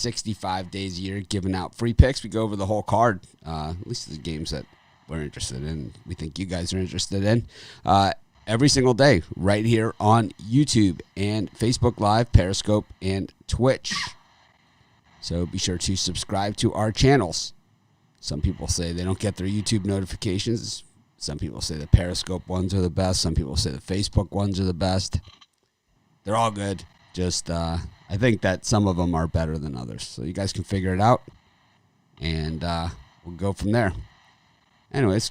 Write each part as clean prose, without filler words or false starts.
65 days a year giving out free picks. We go over the whole card, at least the games that we're interested in, we think you guys are interested in, every single day right here on YouTube and Facebook Live, Periscope, and Twitch. So be sure to subscribe to our channels. Some people say they don't get their YouTube notifications. Some people say the Periscope ones are the best. Some people say the Facebook ones are the best. They're all good. Just I think that some of them are better than others. So you guys can figure it out, and we'll go from there. Anyways,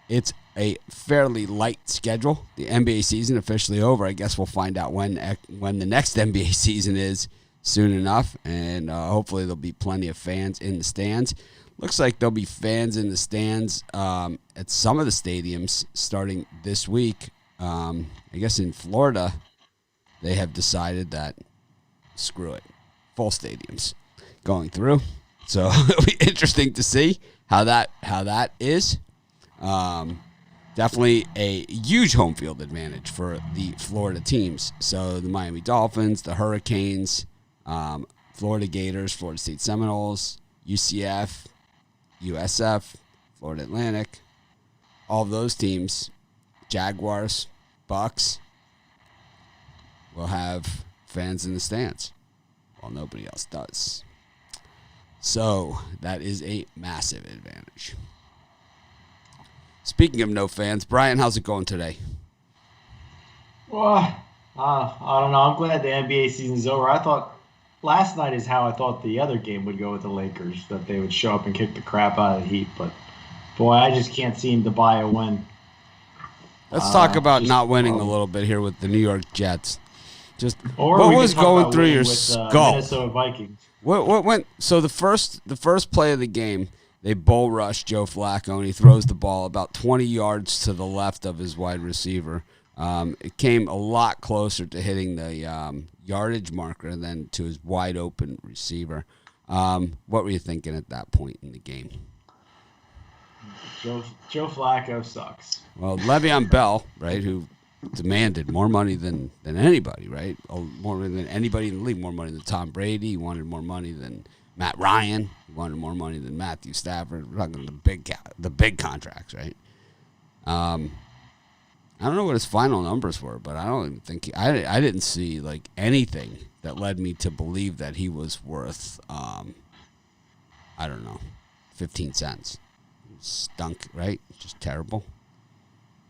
it's a fairly light schedule. The NBA season officially over. I guess we'll find out when the next NBA season is soon enough, and hopefully there'll be plenty of fans in the stands. Looks like there'll be fans in the stands at some of the stadiums starting this week. I guess in Florida, they have decided that screw it, full stadiums going through. So it'll be interesting to see how that is. Definitely a huge home field advantage for the Florida teams. So the Miami Dolphins, the Hurricanes, Florida Gators, Florida State Seminoles, UCF, USF, Florida Atlantic, all of those teams, Jaguars, Bucks, will have fans in the stands, while nobody else does. So that is a massive advantage. Speaking of no fans, Brian, how's it going today? Well, I don't know. I'm glad the NBA season's over. I thought last night is how I thought the other game would go with the Lakers, that they would show up and kick the crap out of the Heat. But, boy, I just can't seem to buy a win. Let's talk about not winning a little bit here with the New York Jets. Just what was going through your skull? Minnesota Vikings. What went? So the first play of the game, they bull rush Joe Flacco, and he throws the ball about 20 yards to the left of his wide receiver. It came a lot closer to hitting the yardage marker than to his wide open receiver. What were you thinking at that point in the game? Joe Flacco sucks. Well, Le'Veon Bell, right, who demanded more money than anybody, right? More than anybody in the league, more money than Tom Brady. He wanted more money than Matt Ryan. He wanted more money than Matthew Stafford. We're talking the big contracts, right? I don't know what his final numbers were, but I don't even think I didn't see like anything that led me to believe that he was worth I don't know, 15 cents. Stunk, right? Just terrible.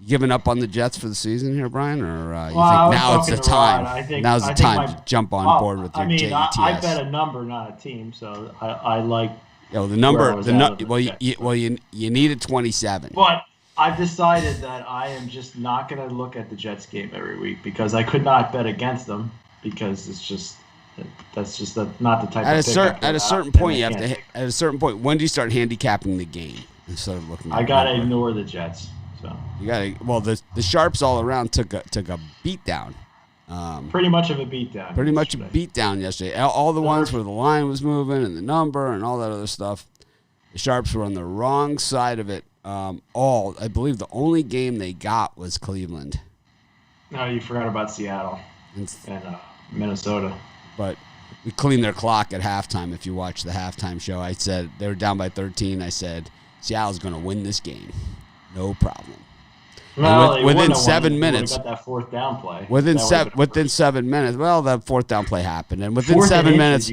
You giving up on the Jets for the season here, Brian, or you think now it's the time? Now's the time to jump on board with your JETS. I bet a number, not a team, so I like. Yeah, well, the number. You needed 27. But I've decided that I am just not going to look at the Jets game every week because I could not bet against them because that's just not the type of pick. At a certain point, you have to. At a certain point, when do you start handicapping the game instead of looking? I gotta ignore the Jets. So you gotta. Well, the Sharps all around took a beat down. Pretty much of a beatdown. Pretty much a beatdown yesterday. All the ones where the line was moving and the number and all that other stuff. The Sharps were on the wrong side of it. I believe the only game they got was Cleveland. No, you forgot about Seattle and Minnesota. But we cleaned their clock at halftime. If you watch the halftime show, I said they were down by 13. I said Seattle's going to win this game. No problem. Well, within 7 minutes, got that fourth down play. Within 7 minutes, well, the fourth down play happened, and within 7 minutes,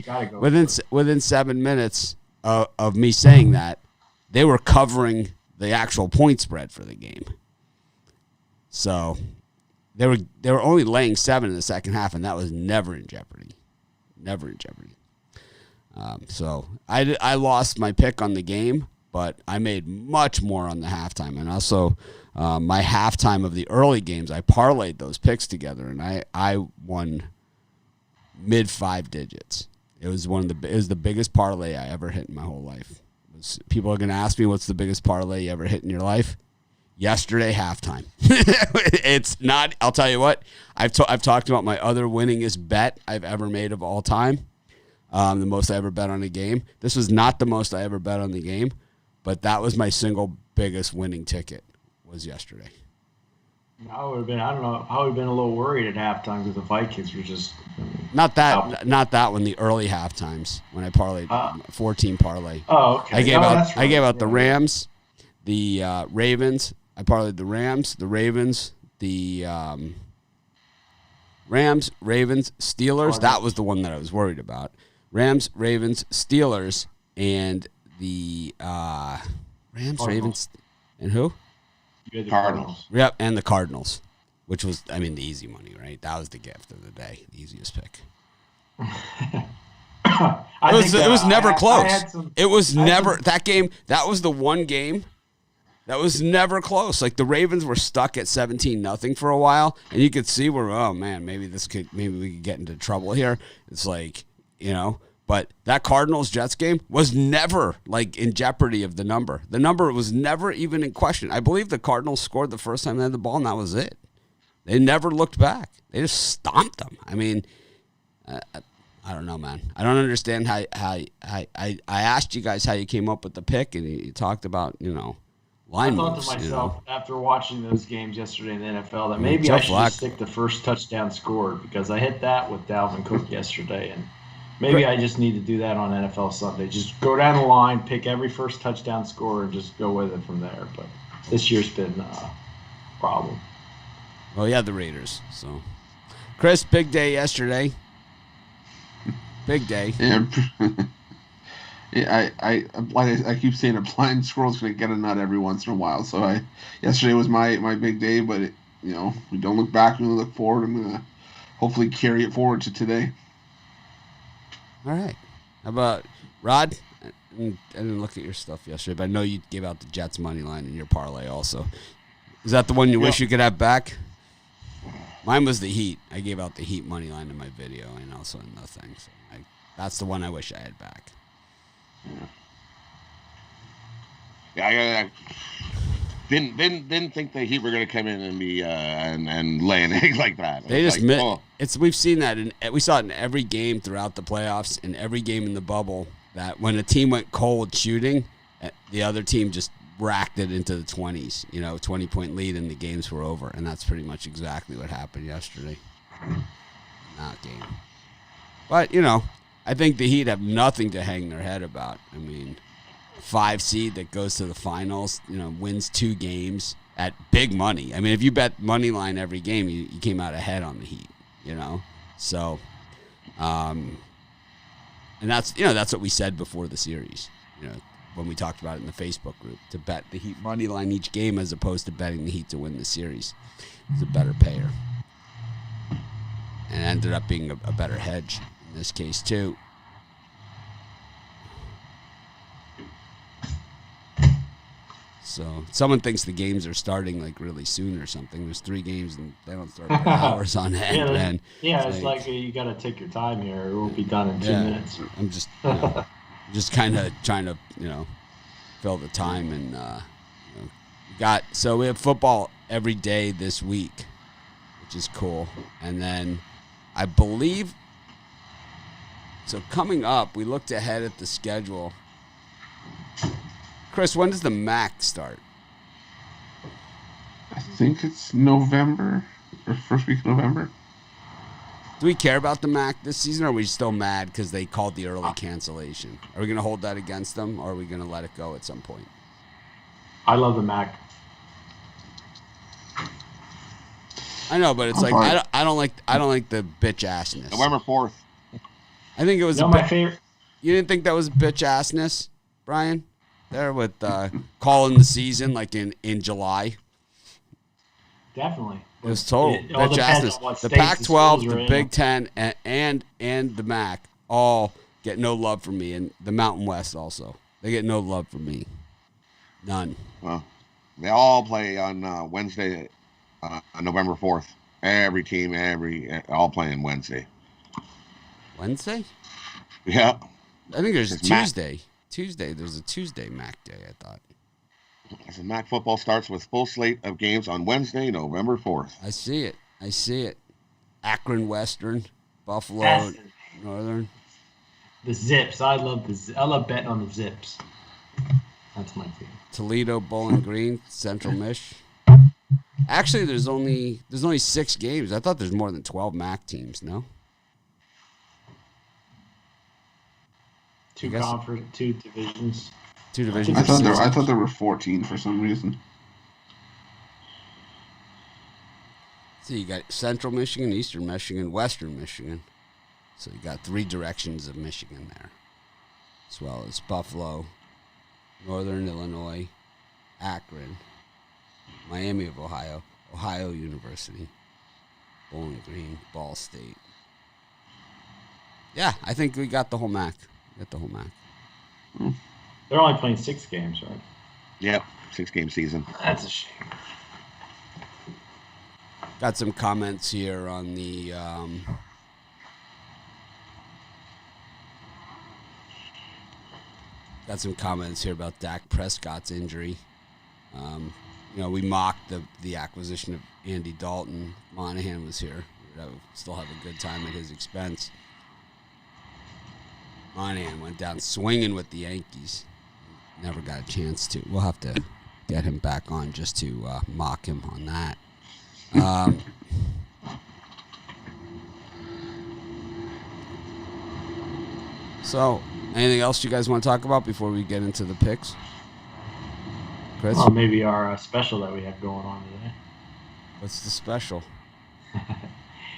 within 7 minutes of me saying that, they were covering the actual point spread for the game. So they were only laying 7 in the second half, and that was never in jeopardy. Never in jeopardy. So I lost my pick on the game, but I made much more on the halftime. And also my halftime of the early games, I parlayed those picks together, and I won mid 5 digits. It was the biggest parlay I ever hit in my whole life. People are going to ask me, what's the biggest parlay you ever hit in your life? Yesterday, halftime. It's not, I'll tell you what, I've talked about my other winningest bet I've ever made of all time. The most I ever bet on a game. This was not the most I ever bet on the game, but that was my single biggest winning ticket was yesterday. I would have been. I don't know. I would have been a little worried at halftime because the Vikings were just Not out. that one. The early half times when I parlayed Uh, 14 parlay. oh, okay. That's I right. gave out the Yeah. Rams, the Ravens. I parlayed the Rams, the Ravens, the Rams, Ravens, Steelers. Cardinals. That was the one that I was worried about. Rams, Ravens, Steelers, and the Rams, Cardinals. Ravens, and who? You had the Cardinals. Yep, and the Cardinals, which was, I mean, the easy money, right? That was the gift of the day, the easiest pick. It was never close. It was never that game. That was the one game that was never close. Like the Ravens were stuck at 17-0 for a while, and you could see where, oh man, maybe we could get into trouble here. It's like, but that Cardinals Jets game was never like in jeopardy of the number. The number was never even in question. I believe the Cardinals scored the first time they had the ball, and that was it. They never looked back. They just stomped them. I mean, I don't know, man. I don't understand how I asked you guys how you came up with the pick, and you talked about, line I thought moves. to myself after watching those games yesterday in the NFL that mean, maybe Joe I should Flacco. just stick the first touchdown scored because I hit that with Dalvin Cook yesterday, and maybe I just need to do that on NFL Sunday. Just go down the line, pick every first touchdown score, and just go with it from there. But this year's been a problem. Well, yeah, the Raiders. So, Chris, big day yesterday. Big day. Yeah, yeah. I keep saying a blind squirrel's gonna get a nut every once in a while. So yesterday was my big day, but we don't look back, we look forward. I'm gonna hopefully carry it forward to today. All right. How about Rod? I didn't look at your stuff yesterday, but I know you gave out the Jets money line in your parlay also. Is that the one you wish you could have back? Mine was the Heat. I gave out the Heat money line in my video and also in the thing. So that's the one I wish I had back. Yeah, I didn't think the Heat were going to come in and be and lay an egg like that. They just we've seen that we saw it in every game throughout the playoffs and every game in the bubble that when a team went cold shooting, the other team just racked it into the 20s, 20-point lead and the games were over, and that's pretty much exactly what happened yesterday in that game. But, I think the Heat have nothing to hang their head about. I mean, 5 seed that goes to the finals, wins 2 games at big money. I mean, if you bet money line every game, you came out ahead on the Heat, So, and that's what we said before the series, when we talked about it in the Facebook group, to bet the Heat money line each game as opposed to betting the Heat to win the series. It's a better payer. And it ended up being a better hedge in this case, too. So someone thinks the games are starting like really soon or something. There's 3 games and they don't start for hours on end, man. Yeah, it's like you got to take your time here. It won't be done in 2 minutes. I'm just, just kind of trying to, fill the time and so we have football every day this week, which is cool. And then I believe, so coming up, we looked ahead at the schedule. Chris, when does the MAC start? I think it's November or first week of November. Do we care about the MAC this season, or are we still mad because they called the early cancellation? Are we going to hold that against them, or are we going to let it go at some point? I love the MAC. I know, but it's like I don't like the bitch assness. November 4th. I think it was my favorite. You didn't think that was bitch assness, Brian? There with calling the season like in July. Definitely. It was total bitch assness. The Pac-12, the Big Ten, and the MAC all get no love from me, and the Mountain West also. They get no love from me. None. Well, they all play on Wednesday, November 4th. Every team, all playing Wednesday. Wednesday? Yeah. I think there's a Tuesday. Tuesday. There's a Tuesday MAC day, I thought. So MAC football starts with full slate of games on Wednesday, November 4th. I see it. Akron Western, Buffalo Northern. The Zips. I love betting on the Zips. That's my favorite. Toledo, Bowling Green, Central Mich. Actually, there's only 6 games. I thought there's more than 12 MAC teams. No. Two conference, 2 divisions. 2 divisions. I thought there were 14 for some reason. So you got Central Michigan, Eastern Michigan, Western Michigan. So you got 3 directions of Michigan there, as well as Buffalo, Northern Illinois, Akron, Miami of Ohio, Ohio University, Bowling Green, Ball State. Yeah, I think we got the whole MAC. They're only playing 6 games, right? Yep, 6-game season. That's a shame. Got some comments here on the about Dak Prescott's injury. We mocked the acquisition of Andy Dalton. Monahan was here. We would still have a good time at his expense. Monahan went down swinging with the Yankees. Never got a chance to. We'll have to get him back on just to mock him on that. So, anything else you guys want to talk about before we get into the picks? Chris? Well, maybe our special that we have going on today. What's the special?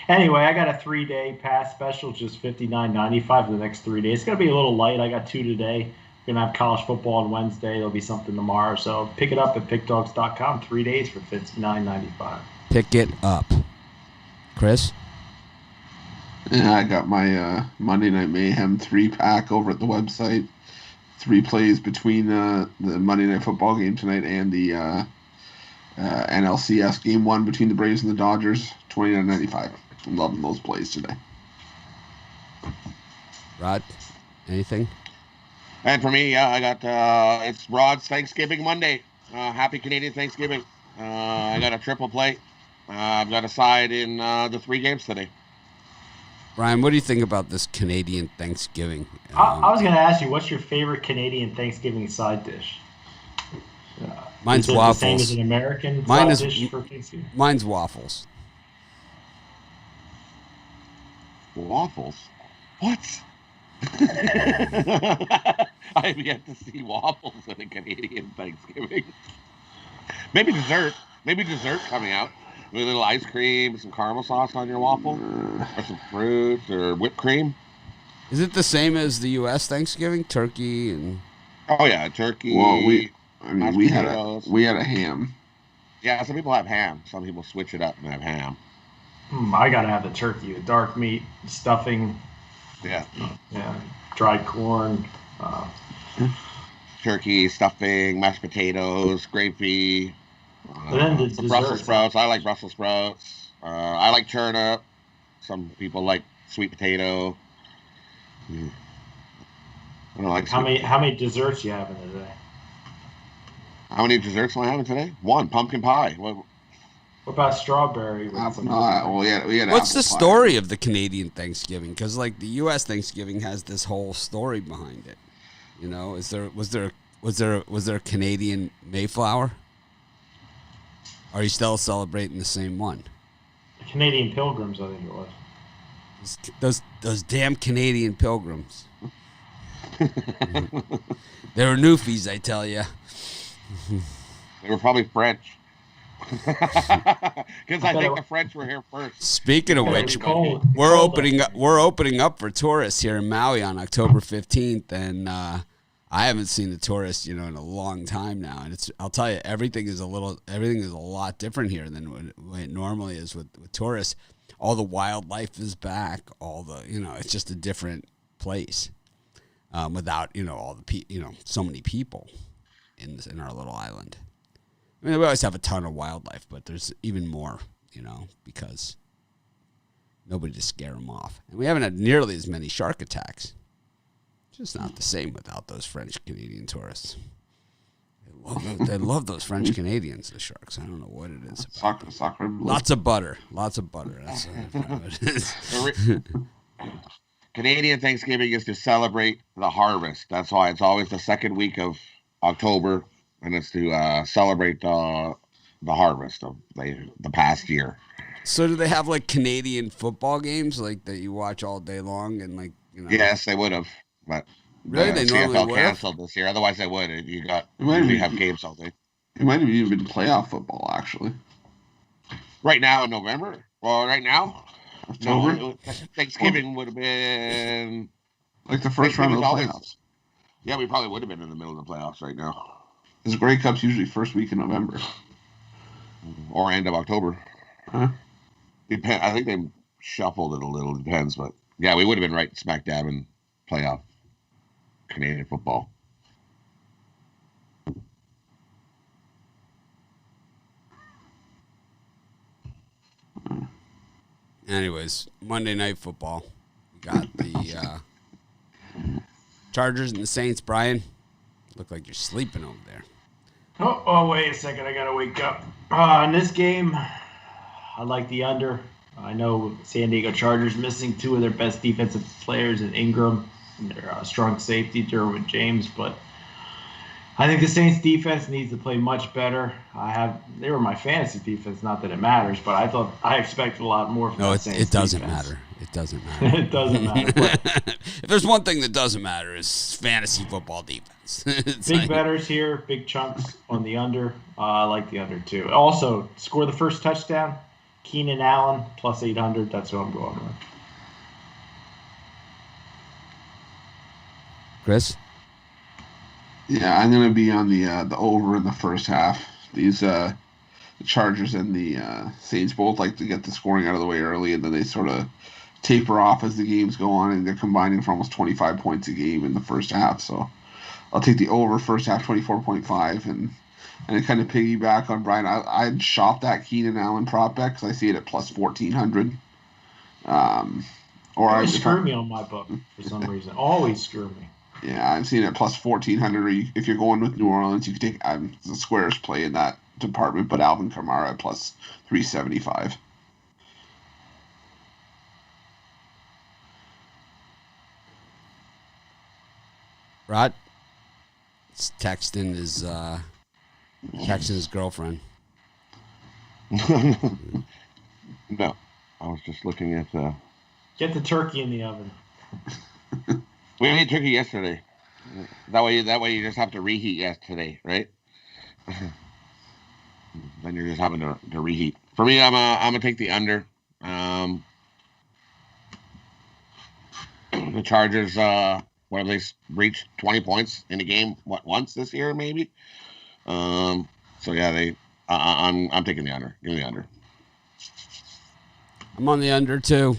Anyway, I got a 3-day pass special, just $59.95 for the next 3 days. It's going to be a little light. I got 2 today. We're going to have college football on Wednesday. There'll be something tomorrow. So pick it up at pickdogs.com. 3 days for $59.95. Pick it up. Chris? Yeah, I got my Monday Night Mayhem 3-pack over at the website. 3 plays between the Monday Night Football game tonight and the NLCS game 1 between the Braves and the Dodgers. $29.95. I'm loving those plays today. Rod, anything? And for me, I got it's Rod's Thanksgiving Monday. Happy Canadian Thanksgiving. I got a triple play. I've got a side in the 3 games today. Brian, what do you think about this Canadian Thanksgiving? I was going to ask you, what's your favorite Canadian Thanksgiving side dish? Mine's is it waffles. The same as an American Mine side is, dish for Thanksgiving? Mine's waffles. Waffles? What? I've yet to see waffles at a Canadian Thanksgiving. Maybe dessert. Maybe dessert coming out. With a little ice cream, some caramel sauce on your waffle, or some fruits, or whipped cream. Is it the same as the U.S. Thanksgiving? Turkey and... Oh, yeah, turkey. Well, we had a ham. Yeah, some people have ham. Some people switch it up and have ham. I got to have the turkey, the dark meat, stuffing. Yeah. Yeah, dried corn. Turkey, stuffing, mashed potatoes, gravy. Then the some Brussels sprouts. I like Brussels sprouts. I like turnip. Some people like sweet potato. I don't like how many desserts you having today? How many desserts am I having today? 1 pumpkin pie. What about strawberry? What's the story of the Canadian Thanksgiving? Because like the U.S. Thanksgiving has this whole story behind it. You know, was there a Canadian Mayflower? Are you still celebrating the same one? The Canadian Pilgrims, I think it was. Those damn Canadian Pilgrims. They were newfies, I tell you. They were probably French. Because I think the French were here first. Speaking of which, we're opening up for tourists here in Maui on October 15th, and I haven't seen the tourists, in a long time now, and I'll tell you, everything is a lot different here than what it normally is with tourists. All the wildlife is back. It's just a different place without all the so many people in our little island. I mean, we always have a ton of wildlife, but there's even more, because nobody to scare them off, and we haven't had nearly as many shark attacks. It's not the same without those French Canadian tourists. They love those French Canadians, the sharks. I don't know what it is. Soccer. Lots of butter. That's what it is. Canadian Thanksgiving is to celebrate the harvest. That's why it's always the second week of October, and it's to celebrate the the harvest of the past year. So do they have like Canadian football games like that you watch all day long and like Yes, they would have, but really the they normally CFL would have? canceled this year. Otherwise, they would. You might usually be- have games all day. It might have even been playoff football, actually. Right now in November. Well, right now, October? no. Thanksgiving would have been Like the first round of the Thanksgiving's playoffs. Yeah, we probably would have been in the middle of the playoffs right now, Because the Grey Cup's usually first week in November. or end of October. Huh? I think they shuffled it a little. Depends, but yeah, we would have been right smack dab in playoff Canadian football. Anyways, Monday Night Football. We got the Chargers and the Saints. Brian, look like you're sleeping over there. Oh, wait a second. I got to wake up. In this game, I like the under. I know San Diego Chargers missing two of their best defensive players in Ingram and their strong safety, Derwin James, but I think the Saints defense needs to play much better. They were my fantasy defense, not that it matters, but I expected a lot more from the Saints it doesn't defense. matter. It doesn't matter. It doesn't matter. But if there's one thing that doesn't matter is fantasy football defense. big bettors here, big chunks on the under. I like the under too. Also, score the first touchdown. Keenan Allen plus 800. That's what I'm going with. Chris? Yeah, I'm gonna be on the over in the first half. These the Chargers and the Saints both like to get the scoring out of the way early, and then they sort of taper off as the games go on, and they're combining for almost 25 points a game in the first half. So I'll take the over first half 24.5, and I kind of piggyback on Brian. I'd shop that Keenan Allen prop bet because I see it at plus 1400. Always screw me on my book for some reason. Always screw me. Yeah, I'm seeing it plus 1400. Or if you're going with New Orleans, you can take the squares play in that department, but Alvin Kamara at plus 375. Rod? He's texting his girlfriend. No, I was just looking at. Get the turkey in the oven. We ate turkey yesterday. That way you just have to reheat yesterday, right? Then you're just having to reheat. For me, I'm gonna take the under. The Chargers, what have they reached 20 points in a game? Once this year, maybe. So yeah, I'm taking the under. Give me the under. I'm on the under too.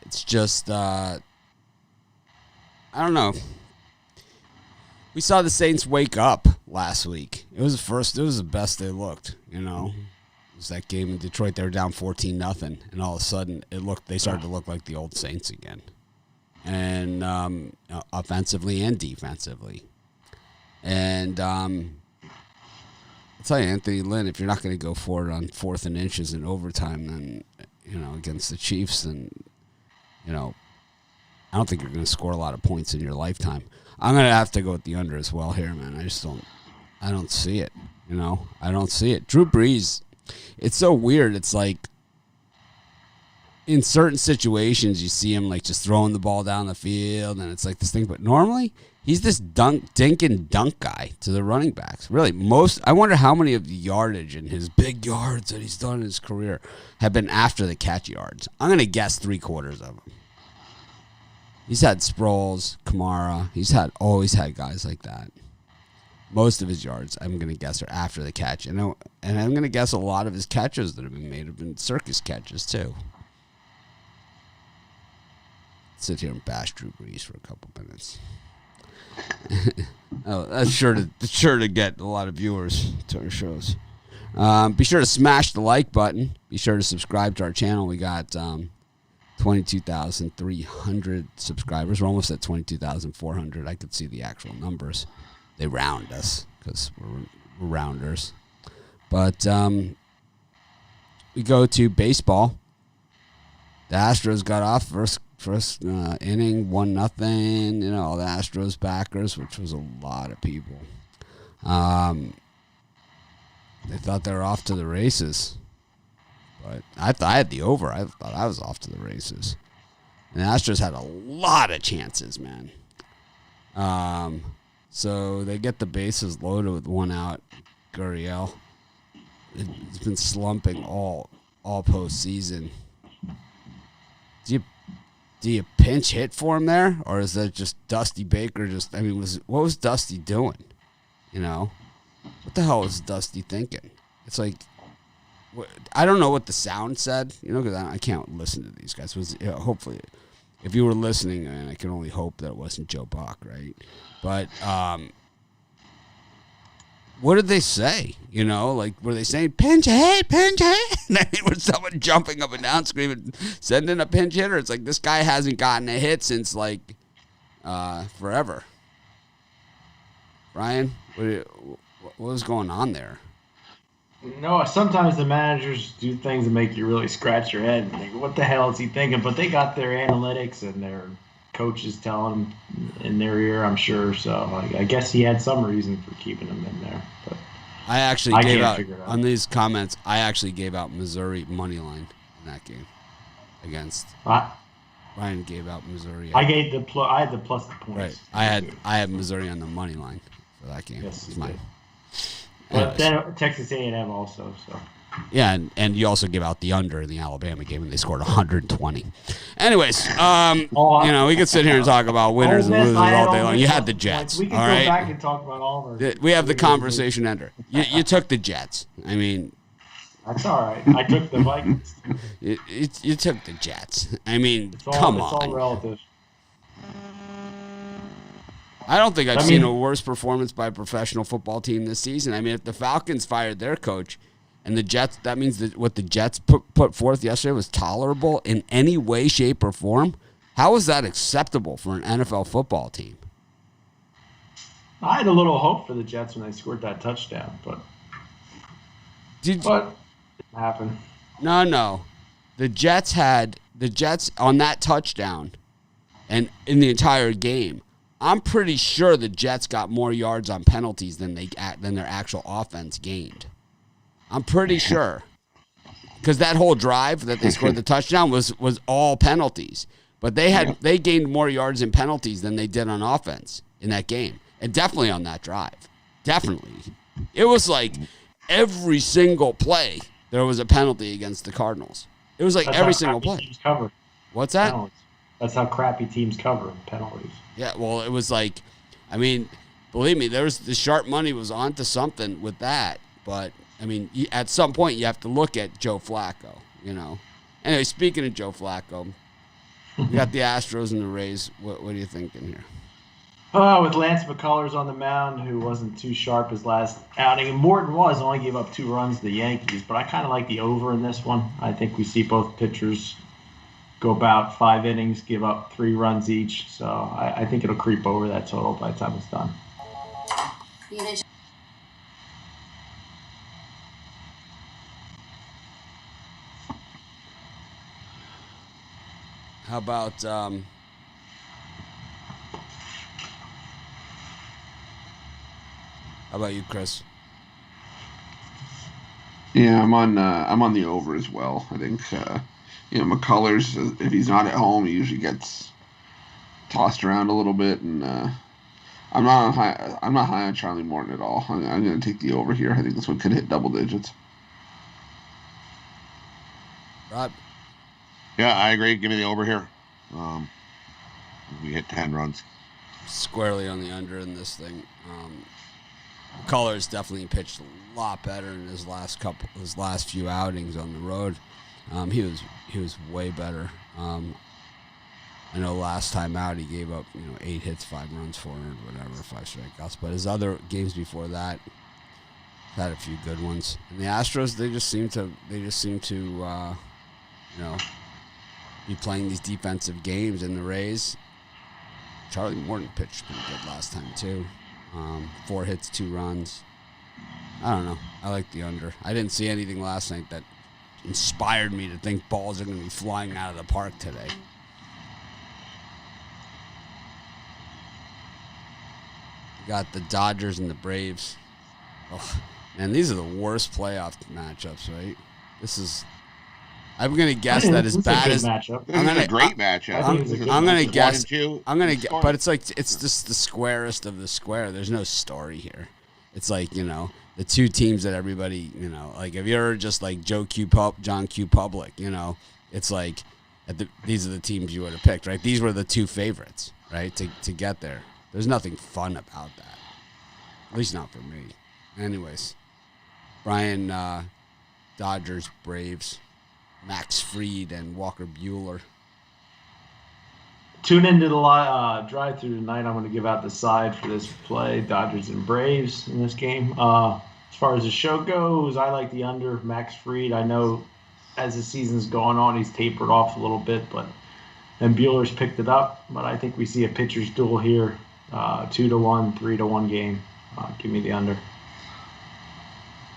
It's just I don't know. We saw the Saints wake up last week. It was the best they looked, you know. It was that game in Detroit. They were down 14-0, and all of a sudden they started to look like the old Saints again. And offensively and defensively. And I'll tell you, Anthony Lynn, if you're not going to go for it on 4th and inches in overtime, then, against the Chiefs, then, I don't think you're going to score a lot of points in your lifetime. I'm going to have to go with the under as well here, man. I don't see it, I don't see it. Drew Brees, it's so weird. It's like in certain situations you see him like just throwing the ball down the field and it's like this thing, but normally he's this dink and dunk guy to the running backs. Really, I wonder how many of the yardage and his big yards that he's done in his career have been after the catch yards. I'm going to guess 3/4 of them. He's had Sproles, Kamara. He's always had guys like that. Most of his yards, I'm going to guess, are after the catch. And I'm going to guess a lot of his catches that have been made have been circus catches, too. Sit here and bash Drew Brees for a couple minutes. Oh, that's sure to get a lot of viewers to our shows. Be sure to smash the like button. Be sure to subscribe to our channel. We got 22,300 subscribers. We're almost at 22,400. I could see the actual numbers. They round us because we're rounders. But we go to baseball. The Astros got off first inning, 1-0. All the Astros backers, which was a lot of people. They thought they were off to the races. But I thought I had the over. I thought I was off to the races. And the Astros had a lot of chances, man. So they get the bases loaded with one out. Gurriel. It's been slumping all postseason. Do you pinch hit for him there, or is that just Dusty Baker? What was Dusty doing? You know, what the hell was Dusty thinking? It's like, I don't know what the sound said. You know, because I can't listen to these guys. Hopefully, if you were listening, and I can only hope that it wasn't Joe Buck, right? But what did they say? You know, like, were they saying pinch hit, pinch hit? And I mean, was someone jumping up and down, screaming, sending a pinch hitter? It's like, this guy hasn't gotten a hit since, like, forever. Brian, what was going on there? No, sometimes the managers do things that make you really scratch your head and think, what the hell is he thinking? But they got their analytics and their coaches telling him in their ear, I'm sure. So I guess he had some reason for keeping him in there. But I actually gave out, figure it out. on these comments, I actually gave out Missouri money line in that game against. Ryan gave out Missouri. I had the plus the points. Right. I had Missouri on the money line for that game. Yes, it's mine. But then Texas A&M also. So. Yeah, and you also give out the under in the Alabama game, and they scored 120. Anyways, you know, we could sit here and talk about winners and losers all day long. You had the Jets, we can all go right? back and talk about all of our. We have the conversation ender. You took the Jets. I mean, that's all right. I took the Vikings. You took the Jets. I mean, It's come on. all relative. I don't think I've seen a worse performance by a professional football team this season. I mean, if the Falcons fired their coach and the Jets, that means that what the Jets put forth yesterday was tolerable in any way, shape, or form. How is that acceptable for an NFL football team? I had a little hope for the Jets when they scored that touchdown, but it didn't happen. No. The Jets on that touchdown and in the entire game, I'm pretty sure the Jets got more yards on penalties than their actual offense gained. I'm pretty sure. Because that whole drive that they scored the touchdown was all penalties. But they gained more yards in penalties than they did on offense in that game. And definitely on that drive. Definitely. It was like every single play there was a penalty against the Cardinals. It was like every single play. Teams cover. What's that? Penalties. That's how crappy teams cover penalties. Yeah, well, it was like, I mean, believe me, the sharp money was onto something with that. But, I mean, at some point you have to look at Joe Flacco, you know. Anyway, speaking of Joe Flacco, we got the Astros and the Rays. What are you thinking here? With Lance McCullers on the mound, who wasn't too sharp his last outing. And Morton only gave up 2 runs to the Yankees. But I kind of like the over in this one. I think we see both pitchers go about 5 innings, give up 3 runs each. So I think it'll creep over that total by the time it's done. How about you, Chris? Yeah, I'm on the over as well. I think McCullers, if he's not at home, he usually gets tossed around a little bit, and I'm not high on Charlie Morton at all. I'm going to take the over here. I think this one could hit double digits. Rob? Yeah, I agree. Give me the over here. We hit 10 runs. Squarely on the under in this thing. McCullers definitely pitched a lot better in his last few outings on the road. He was way better. I know last time out he gave up 8 hits, 5 runs, 4 earned, whatever, 5 strikeouts. But his other games before that had a few good ones. And the Astros, they just seem to be playing these defensive games. And the Rays, Charlie Morton pitched pretty good last time too. 4 hits, 2 runs. I don't know. I like the under. I didn't see anything last night that inspired me to think balls are going to be flying out of the park today. We got the Dodgers and the Braves. Oh, And these are the worst playoff matchups, right? This is. I'm gonna guess that as bad as matchup. This is a great matchup. I'm gonna guess. 1 and 2 I'm gonna guess, but it's like it's just the squarest of the square. There's no story here. It's like the two teams that everybody like. If you're just like John Q. Public, it's like these are the teams you would have picked, right? These were the two favorites, right? To get there. There's nothing fun about that. At least not for me. Anyways, Brian, Dodgers, Braves, Max Fried, and Walker Buehler. Tune into the drive-through tonight. I'm going to give out the side for this play, Dodgers and Braves in this game. As far as the show goes, I like the under Max Fried. I know as the season's going on, he's tapered off a little bit, but then Buehler's picked it up. But I think we see a pitcher's duel here, 2-1, 3-1 game. Give me the under.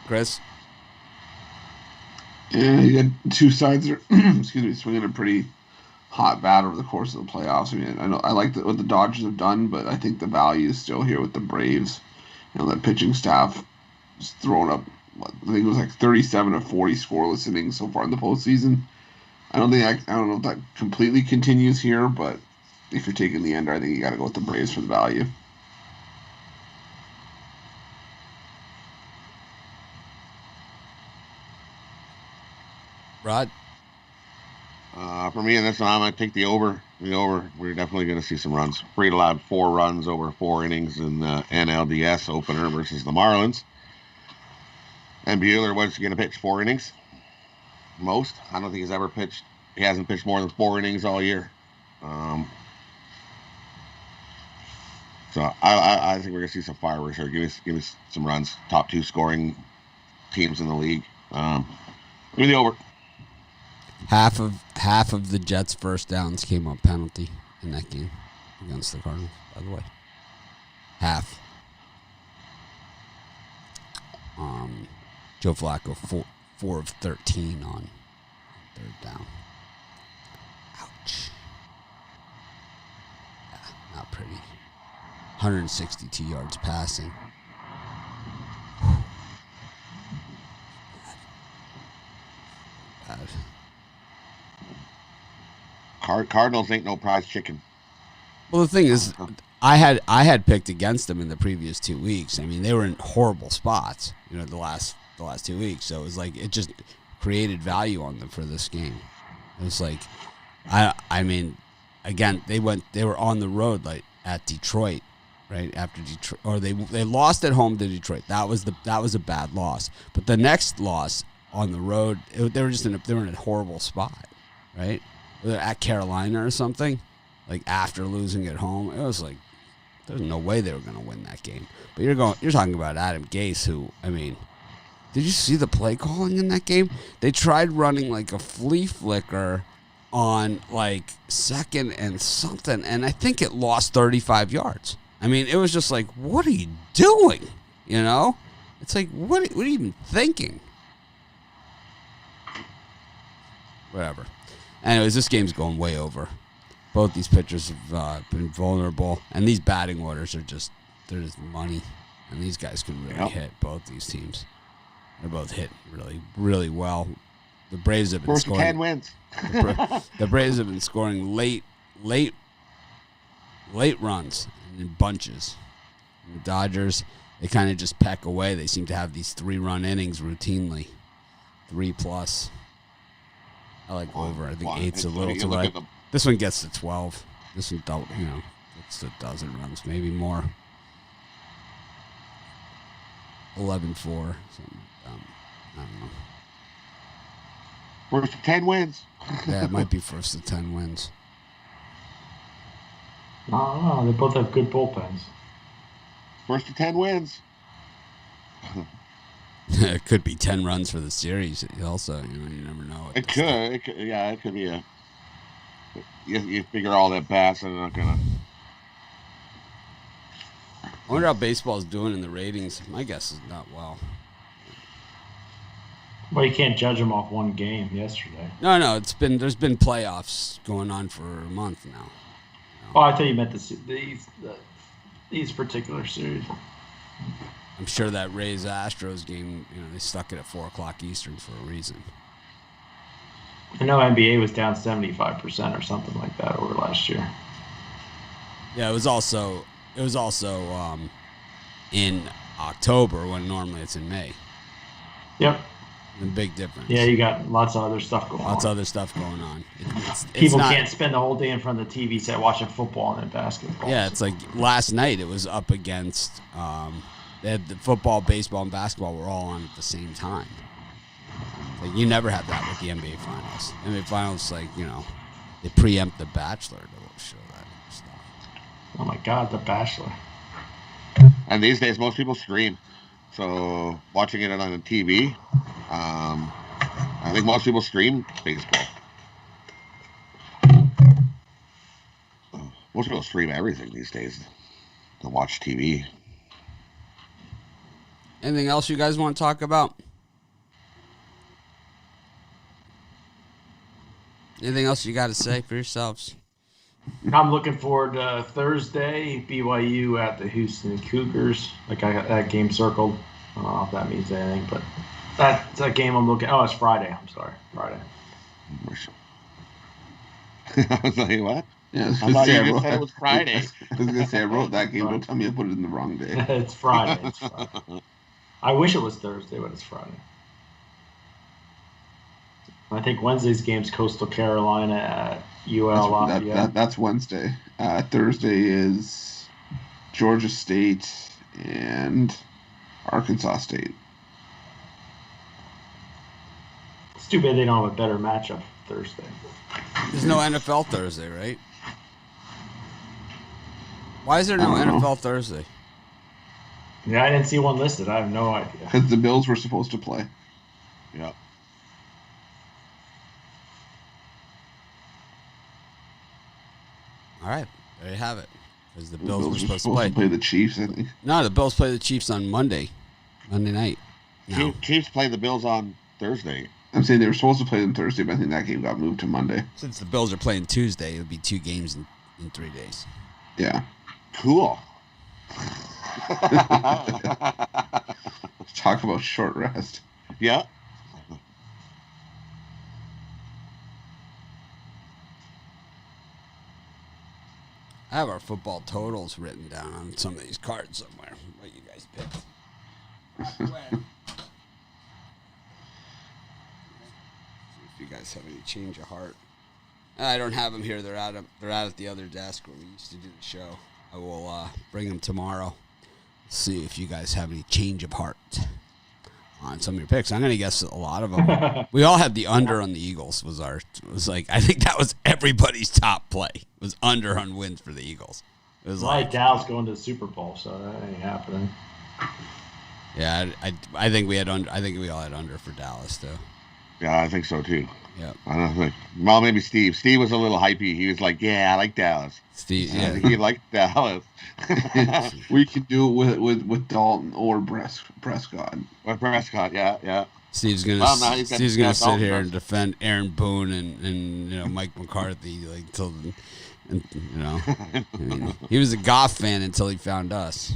Chris? Yeah, you got two sides that are, swinging a pretty hot bat over the course of the playoffs. I mean, I like what the Dodgers have done, but I think the value is still here with the Braves. That pitching staff is throwing up, I think it was like 37 of 40 scoreless innings so far in the postseason. I don't know if that completely continues here, but if you're taking the under, I think you got to go with the Braves for the value. Rod? For me in this one, I'm going to take the over. We're definitely going to see some runs. Fried allowed 4 runs over 4 innings in the NLDS opener versus the Marlins. And Buehler was going to pitch 4 innings. Most. I don't think he's ever pitched. He hasn't pitched more than 4 innings all year. So I think we're going to see some fireworks here. Give me some runs. Top 2 scoring teams in the league. Give me the over. Half of the Jets' first downs came on penalty in that game against the Cardinals, by the way. Half. Joe Flacco, 4 of 13 on 3rd down. Ouch. Yeah, not pretty. 162 yards passing. Bad. Cardinals ain't no prize chicken. Well, the thing is, I had picked against them in the previous 2 weeks. I mean, they were in horrible spots, the last 2 weeks. So it was like it just created value on them for this game. It was like, I mean, again, they were on the road like at Detroit, right after Detroit, or they lost at home to Detroit. That was a bad loss. But the next loss on the road, they were in a horrible spot, right? At Carolina or something, like after losing at home, it was like there's no way they were going to win that game. But you're talking about Adam Gase, who, I mean, did you see the play calling in that game? They tried running like a flea flicker on like 2nd and something, and I think it lost 35 yards. I mean, it was just like, what are you doing? It's like, what are you even thinking? Whatever. Anyways, this game's going way over. Both these pitchers have been vulnerable, and these batting orders they're just money, and these guys can really hit. Both these teams, they're both hitting really, really well. The Braves have been scoring. 10 wins. The Braves have been scoring late runs in bunches. And the Dodgers, they kind of just peck away. They seem to have these 3-run innings routinely, 3+. I like over. I think 8's a little too light. This one gets to 12. This one don't, it's a dozen runs, maybe more. 11-4, something. I don't know. First to 10 wins. Yeah, it might be first to 10 wins. No, they both have good bullpens. First to 10 wins. It could be 10 runs for the series. Also, you never know. It could. Yeah, it could be a. You figure all that bats, and they're not gonna. I wonder how baseball's doing in the ratings. My guess is not well. Well, you can't judge them off one game yesterday. No, there's been playoffs going on for a month now. Oh, I thought you meant these particular series. I'm sure that Rays Astros game, they stuck it at 4:00 Eastern for a reason. I know NBA was down 75% or something like that over last year. Yeah, it was also in October when normally it's in May. Yep. The big difference. Yeah, you got lots of other stuff going on. Lots of other stuff going on. People can't spend the whole day in front of the TV set watching football and then basketball. Yeah, it's like last night it was up against they had the football, baseball, and basketball were all on at the same time. Like you never had that with the NBA Finals. NBA Finals, they preempt The Bachelor to show that stuff. Oh my God, The Bachelor. And these days, most people stream. So watching it on the TV, I think most people stream baseball. Most people stream everything these days to watch TV. Anything else you guys want to talk about? Anything else you got to say for yourselves? I'm looking forward to Thursday, BYU at the Houston Cougars. Like I got that game circled. I don't know if that means anything, but that's a game I'm looking. Oh, it's Friday. I'm sorry, Friday. I was like, what? Yeah, I thought you just said it was Friday. I was gonna say I wrote that game. Don't tell me I put it in the wrong day. It's Friday. It's Friday. I wish it was Thursday, but it's Friday. I think Wednesday's game's Coastal Carolina at UL. That's Wednesday. Thursday is Georgia State and Arkansas State. It's too bad they don't have a better matchup Thursday. There's no NFL Thursday, right? Why is there no NFL Thursday? Yeah, I didn't see one listed. I have no idea. Because the Bills were supposed to play. Yeah. All right, there you have it. Because the Bills were supposed to play the Chiefs, I think. No, the Bills play the Chiefs on Monday night. No. Chiefs play the Bills on Thursday. I'm saying they were supposed to play them Thursday, but I think that game got moved to Monday. Since the Bills are playing Tuesday, it would be 2 games in 3 days. Yeah. Cool. Talk about short rest. Yeah. I have our football totals written down on some of these cards somewhere. What you guys picked. If you guys have any change of heart. I don't have them here. They're out at the other desk where we used to do the show. I will bring them tomorrow. See if you guys have any change of heart on some of your picks. I'm going to guess a lot of them. We all had the under on the Eagles. I think that was everybody's top play. It was under on wins for the Eagles. It was like Dallas going to the Super Bowl, so that ain't happening. Yeah, I think we had under. I think we all had under for Dallas too. Yeah, I think so too. Yeah. I don't think. Well, maybe Steve. Steve was a little hypey. He was like, "Yeah, I like Dallas." Steve, yeah, he liked Dallas. We could do it with Dalton or Prescott. Or Prescott, yeah. Steve's gonna sit here and defend Aaron Boone and Mike McCarthy till he was a Goff fan until he found us.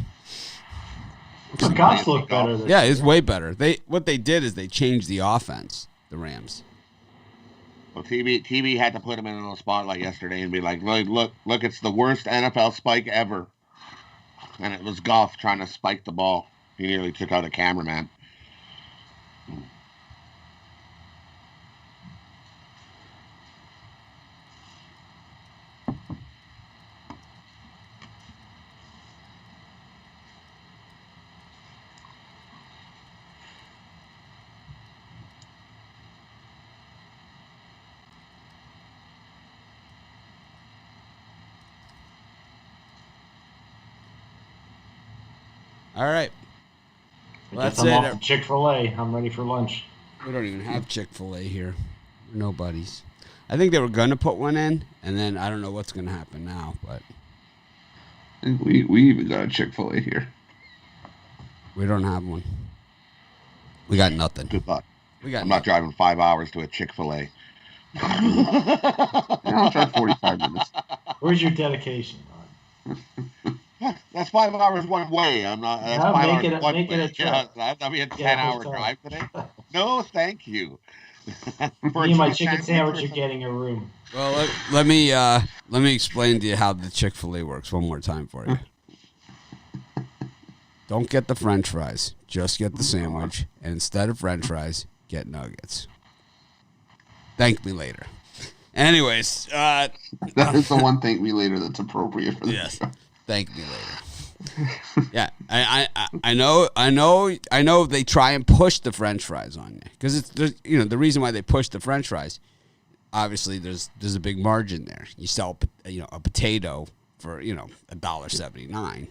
The Goff look better. Yeah, it's way better. What they did is they changed the offense. The Rams. Well, TV had to put him in the spotlight yesterday and be like, look, it's the worst NFL spike ever. And it was Goff trying to spike the ball. He nearly took out a cameraman. All right. Well, that's I'm it. off to Chick-fil-A. I'm ready for lunch. We don't even have Chick-fil-A here. We're nobodies. I think they were going to put one in, and then I don't know what's going to happen now. But I think we even got a Chick-fil-A here. We don't have one. We got nothing. Good luck. I'm not driving 5 hours to a Chick-fil-A. I'll drive 45 minutes. Where's your dedication, Ron? That's 5 hours one way. I'm not. That's No, 5 make hours it a- one make it way. a trip. Yeah, that'll be a Get a 10-hour hotel. drive today. No, thank you. For Me a and my chicken sandwich or are something. getting a room. Well, let me explain to you how the Chick-fil-A works one more time for you. Don't get the French fries. Just get the sandwich, and instead of French fries, get nuggets. Thank me later. Anyways, That is the one thank me later that's appropriate for this. yes, show. thank me later. Yeah, I know they try and push the French fries on you because it's the reason why they push the French fries. Obviously, there's a big margin there. You sell a potato for $1.79.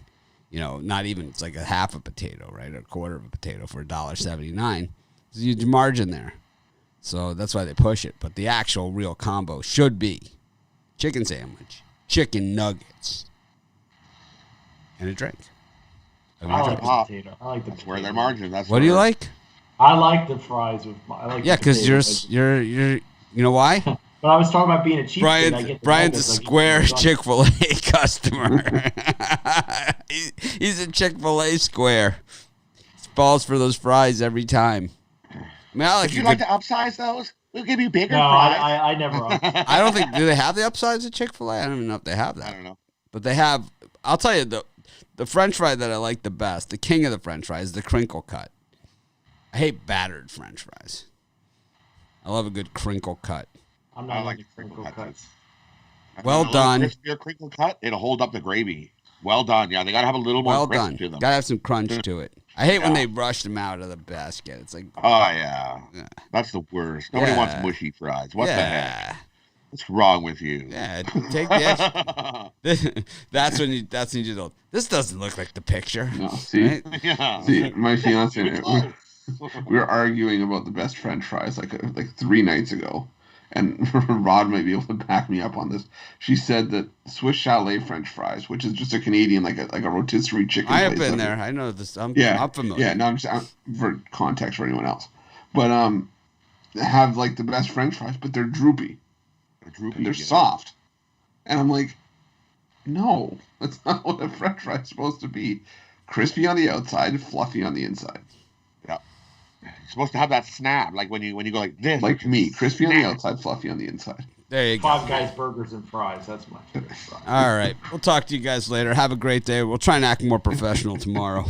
Not even, it's like a half a potato, right? A quarter of a potato for $1.79. There's a huge margin there. So that's why they push it. But the actual real combo should be chicken sandwich, chicken nuggets, and a drink. I like the pop. potato. I like the That's potato. where their margin. That's What do you like? I like the fries with. I like. Yeah, the because potato. you're you know why? But I was talking about being a cheap. Brian's a nuggets, like square you can- Chick-fil-A customer. He's a Chick-fil-A square. He falls for those fries every time. I mean, I like Would you a like good, to upsize those? We'll give you bigger No, fries. I never. I don't think, do they have the upsides at Chick-fil-A? I don't even know if they have I that. don't know. But they have, I'll tell you, the French fry that I like the best, the king of the French fries, is the crinkle cut. I hate battered French fries. I love a good crinkle cut. I'm I not like like crinkle crinkle cuts. cuts. Well A little done. crispier crinkle cut. It'll hold up the gravy. Well done. Yeah, they gotta have a little more Well crisp done. to them. Gotta have some crunch to it. I hate when Yeah. they rush them out of the basket. It's like, Oh yeah. Yeah. That's the worst. Nobody wants Yeah. mushy fries. What the heck? yeah, What's wrong with you? yeah. Take the extra. that's when you do the. This doesn't look like the picture. No, see, Right? Yeah. see, my fiance Too and I, close. we were arguing about the best French fries like 3 nights ago, and Rod might be able to back me up on this. She said that Swiss Chalet French fries, which is just a Canadian like a rotisserie chicken. I have place, been like there. I know this. I'm familiar. Yeah, no, I'm for context for anyone else, but have like the best French fries, but they're droopy Droopy, and they're yeah. soft, and I'm like, no, that's not what a French fry is supposed to be. Crispy on the outside, fluffy on the inside. You're supposed to have that snap, like when you go like this. Like me, crispy on the Snap. outside, fluffy on the inside. There you go. Five Guys burgers and fries. That's my favorite fry. All right. We'll talk to you guys later. Have a great day. We'll try and act more professional tomorrow.